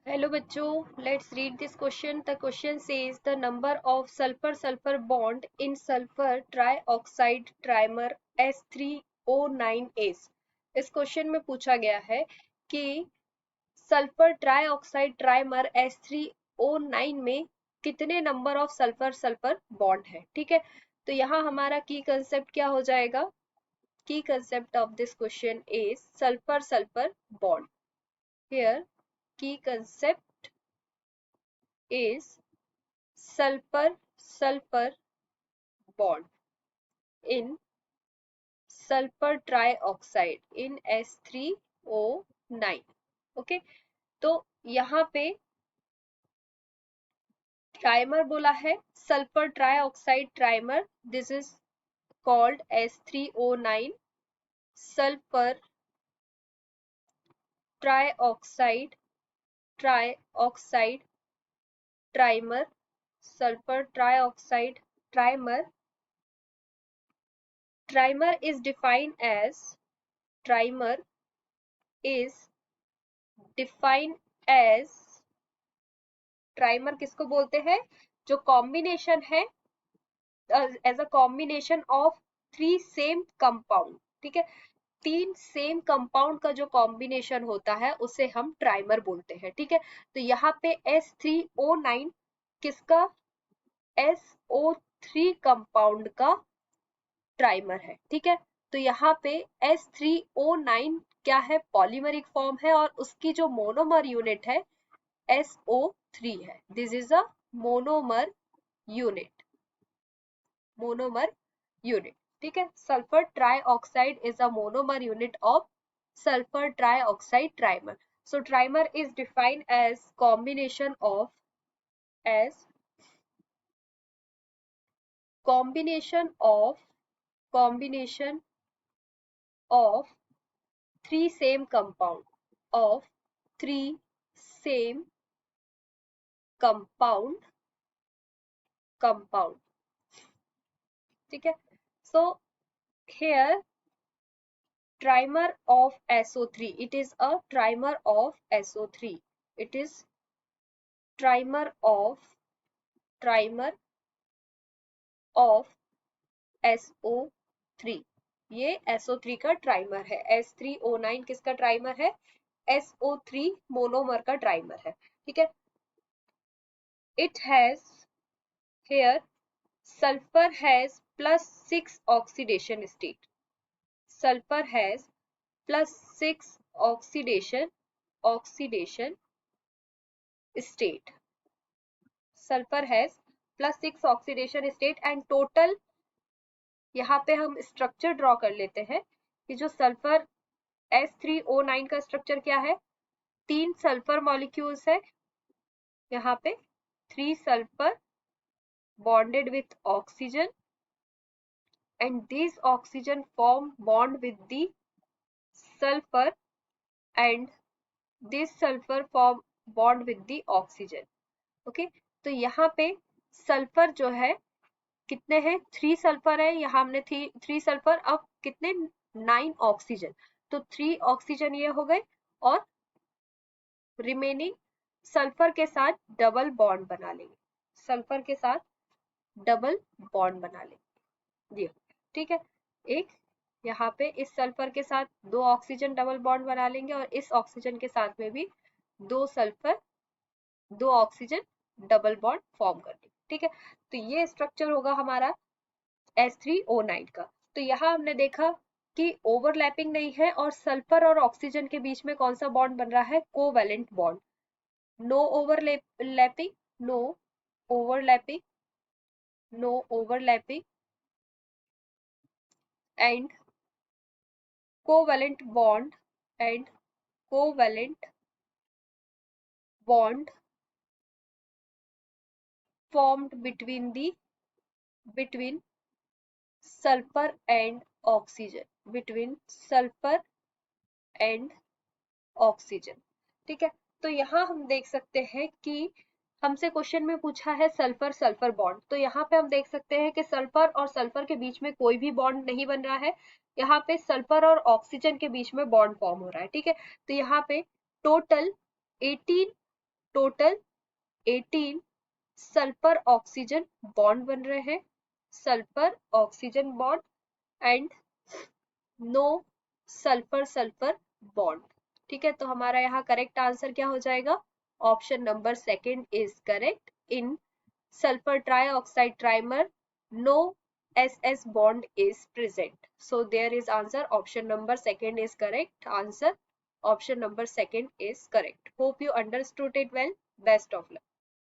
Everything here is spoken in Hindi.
Hello bachcho, let's read this question. The question says the number of sulfur-sulfur bond in sulfur trioxide trimer S3O9 is. इस क्वेश्चन में पूछा गया है कि सल्फर ट्राइऑक्साइड ट्राइमर S3O9 में कितने number of sulphur sulphur bond है। ठीक है, तो यहाँ हमारा की कंसेप्ट क्या हो जाएगा। Key concept of this question is sulphur sulphur bond. Here key concept is sulfur sulfur bond in sulfur trioxide in S3O9। Okay, तो यहाँ पे ट्राइमर बोला है sulphur trioxide trimer, this is called S3O9 sulphur trioxide trioxide trimer, sulfur trioxide trimer. Trimer is defined as trimer is defined as trimer किसको बोलते हैं, जो कॉम्बिनेशन है as a combination of 3 same compound. ठीक है, 3 सेम कंपाउंड का जो कॉम्बिनेशन होता है उसे हम ट्राइमर बोलते हैं। ठीक है, तो यहाँ पे S3O9 किसका, SO3 कंपाउंड का ट्राइमर है। ठीक है, तो यहाँ पे S3O9 क्या है, पॉलीमरिक फॉर्म है और उसकी जो मोनोमर यूनिट है SO3 है। This is a monomer unit, monomer unit. ठीक है, sulphur trioxide is a monomer unit of sulphur trioxide trimer. So trimer is defined as combination of as combination of 3 same compound of 3 same compound। ठीक है, so here trimer of SO3, it is a trimer of SO3, it is trimer of SO3, ये SO3 का ट्राइमर है। S3O9 किसका ट्राइमर है, SO3 मोनोमर का ट्राइमर है। ठीक है, it has here sulfur has +6 oxidation state, sulfur has +6 oxidation state, sulfur has +6 oxidation state and total, यहाँ पे हम स्ट्रक्चर ड्रॉ कर लेते हैं कि जो सल्फर S3O9 का स्ट्रक्चर क्या है, 3 सल्फर मॉलिक्यूल्स है, यहाँ पे 3 sulphur bonded with oxygen and these oxygen form bond with the sulfur and this sulfur form bond with the oxygen। Okay, तो यहाँ पे सल्फर जो है कितने हैं, 3 सल्फर है, यहाँ हमने 3 सल्फर, अब कितने 9 ऑक्सीजन, तो 3 ऑक्सीजन ये हो गए और रिमेनिंग सल्फर के साथ डबल बॉन्ड बना लेंगे, सल्फर के साथ डबल बॉन्ड बना लेंगे। ठीक है, एक यहाँ पे इस सल्फर के साथ 2 ऑक्सीजन डबल बॉन्ड बना लेंगे और इस ऑक्सीजन के साथ में भी 2 sulphur 2 oxygen double bond form कर लेंगे। ठीक है, तो ये स्ट्रक्चर होगा हमारा S3O9 का। तो यहाँ हमने देखा कि ओवरलैपिंग नहीं है और सल्फर और ऑक्सीजन के बीच में कौन सा बॉन्ड बन रहा है, covalent bond. No overlapping, no overlapping, no overlapping and covalent bond and covalent bond formed between sulfur and oxygen, between sulfur and oxygen। ठीक है, तो यहाँ हम देख सकते हैं कि हमसे क्वेश्चन में पूछा है सल्फर सल्फर बॉन्ड, तो यहाँ पे हम देख सकते हैं कि सल्फर और सल्फर के बीच में कोई भी बॉन्ड नहीं बन रहा है, यहाँ पे सल्फर और ऑक्सीजन के बीच में बॉन्ड फॉर्म हो रहा है। ठीक है, तो यहाँ पे total 18 total 18 sulphur oxygen bond बन रहे हैं, sulphur oxygen bond and no sulphur sulphur bond. ठीक है, तो हमारा यहाँ करेक्ट आंसर क्या हो जाएगा? Option number second is correct. In sulfur trioxide trimer no ss bond is present, so there is answer option number second is correct answer, option number second is correct. Hope you understood it well. Best of luck.